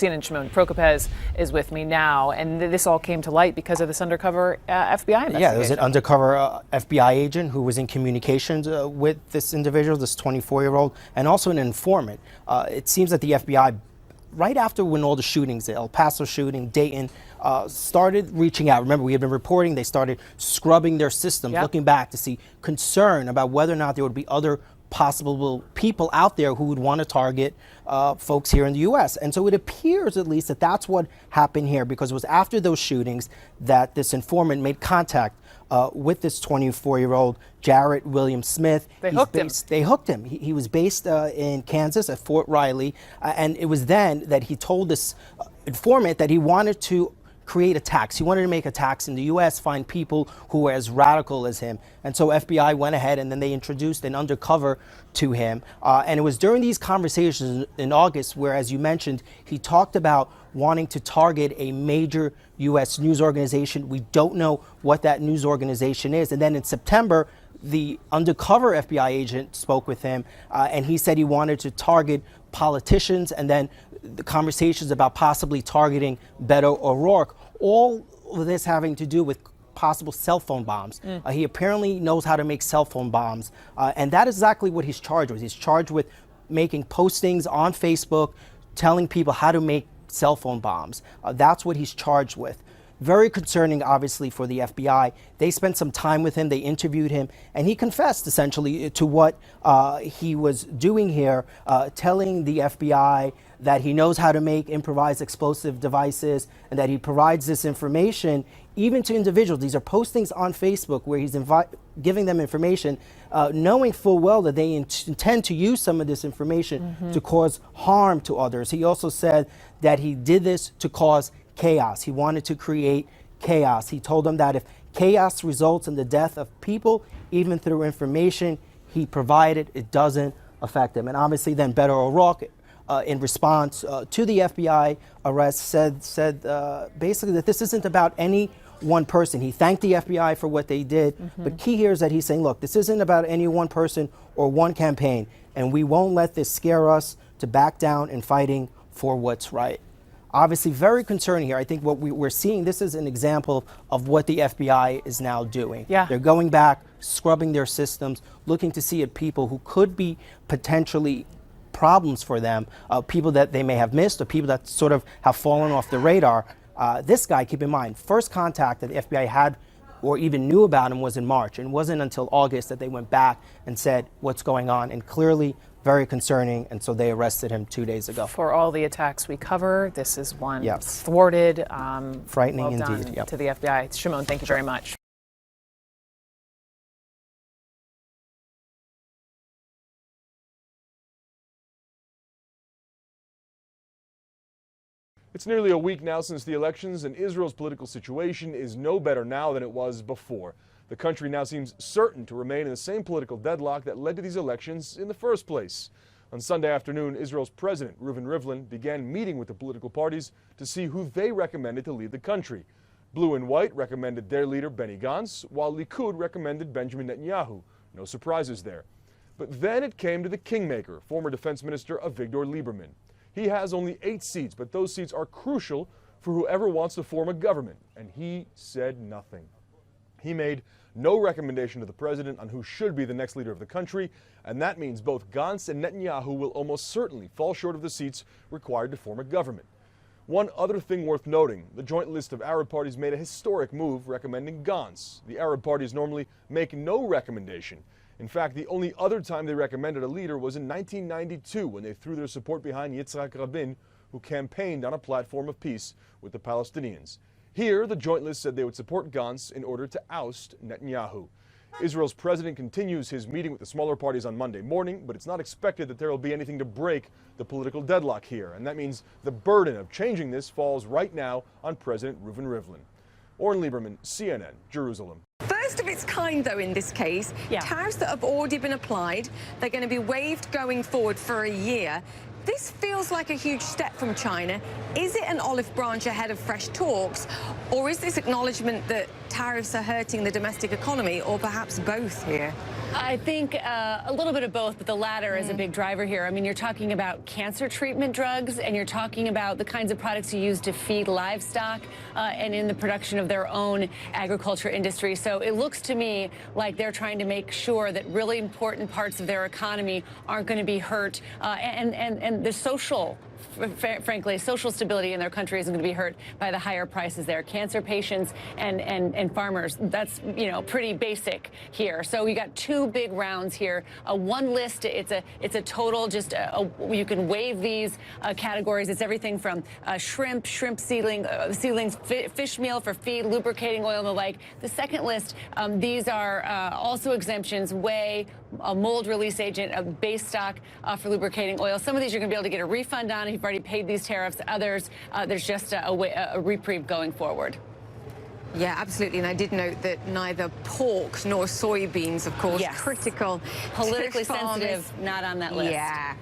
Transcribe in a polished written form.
CNN Shimon Prokopez is with me now, and this all came to light because of this undercover FBI investigation. Yeah, there was an undercover FBI agent who was in communications with this individual, this 24-year-old, and also an informant. It seems that the FBI, right after when all the shootings, the El Paso shooting, Dayton, started reaching out. Remember, we had been reporting they started scrubbing their systems, looking back to see concern about whether or not there would be other possible people out there who would want to target folks here in the U.S. And so it appears, at least, that that's what happened here, because it was after those shootings that this informant made contact with this 24-year-old Jarrett William Smith. They hooked him. He was based in Kansas at Fort Riley, and it was then that he told this informant that he wanted to create attacks. He wanted to make attacks in the U.S., find people who were as radical as him. And so FBI went ahead and then they introduced an undercover to him. And it was during these conversations in August where, as you mentioned, he talked about wanting to target a major U.S. news organization. We don't know what that news organization is. And then in September, the undercover FBI agent spoke with him, and he said he wanted to target politicians, and then the conversations about possibly targeting Beto O'Rourke, all of this having to do with possible cell phone bombs. He apparently knows how to make cell phone bombs, and that is exactly what he's charged with. He's charged with making postings on Facebook, telling people how to make cell phone bombs. That's what he's charged with. Very concerning, obviously, for the FBI. They spent some time with him. They interviewed him, and he confessed essentially to what he was doing here, telling the FBI that he knows how to make improvised explosive devices and that he provides this information even to individuals. These are postings on Facebook where he's giving them information, knowing full well that they intend to use some of this information to cause harm to others. He also said that he did this to cause chaos. He wanted to create chaos. He told them that if chaos results in the death of people, even through information he provided, it doesn't affect him. And obviously then Beto O'Rourke, in response to the FBI arrest, said basically that this isn't about any one person. He thanked the FBI for what they did, but key here is that he's saying, look, this isn't about any one person or one campaign, and we won't let this scare us to back down in fighting for what's right. Obviously very concerning here. I think what we're seeing, this is an example of what the FBI is now doing. They're going back, scrubbing their systems, looking to see at people who could be potentially problems for them, people that they may have missed or people that sort of have fallen off the radar. This guy, keep in mind, first contact that the FBI had or even knew about him was in March, and it wasn't until August that they went back and said what's going on, and clearly very concerning, and so they arrested him 2 days ago. For all the attacks we cover, this is one thwarted, frightening well done indeed. to the FBI. Shimon, thank you very much. It's nearly a week now since the elections, and Israel's political situation is no better now than it was before. The country now seems certain to remain in the same political deadlock that led to these elections in the first place. On Sunday afternoon, Israel's president, Reuven Rivlin, began meeting with the political parties to see who they recommended to lead the country. Blue and White recommended their leader, Benny Gantz, while Likud recommended Benjamin Netanyahu. No surprises there. But then it came to the kingmaker, former defense minister Avigdor Lieberman. He has only 8 seats, but those seats are crucial for whoever wants to form a government, and he said nothing. He made no recommendation to the president on who should be the next leader of the country, and that means both Gantz and Netanyahu will almost certainly fall short of the seats required to form a government. One other thing worth noting, the joint list of Arab parties made a historic move recommending Gantz. The Arab parties normally make no recommendation. In fact, the only other time they recommended a leader was in 1992 when they threw their support behind Yitzhak Rabin, who campaigned on a platform of peace with the Palestinians. Here, the joint list said they would support Gantz in order to oust Netanyahu. Israel's president continues his meeting with the smaller parties on Monday morning, but it's not expected that there will be anything to break the political deadlock here, and that means the burden of changing this falls right now on President Reuven Rivlin. Oren Lieberman, CNN, Jerusalem. First of its kind, though, in this case, tariffs that have already been applied, they're going to be waived going forward for a year. This feels like a huge step from China. Is it an olive branch ahead of fresh talks, or is this acknowledgement that tariffs are hurting the domestic economy, or perhaps both here? I think a little bit of both, but the latter is a big driver here. I mean, you're talking about cancer treatment drugs, and you're talking about the kinds of products you use to feed livestock and in the production of their own agriculture industry. So it looks to me like they're trying to make sure that really important parts of their economy aren't going to be hurt, and the social, frankly, social stability in their country isn't going to be hurt by the higher prices there. Cancer patients and farmers, that's, you know, pretty basic here. So we got two big rounds here. One list, it's a total, just you can waive these categories. It's everything from shrimp seedlings, fish meal for feed, lubricating oil, and the like. The second list, these are also exemptions: whey, a mold release agent, a base stock for lubricating oil. Some of these you're going to be able to get a refund on if you've already paid these tariffs. Others, there's just a reprieve going forward. Yeah, absolutely. And I did note that neither pork nor soybeans, of course, Yes. critical. Politically to farmers. sensitive, not on that list. Yeah.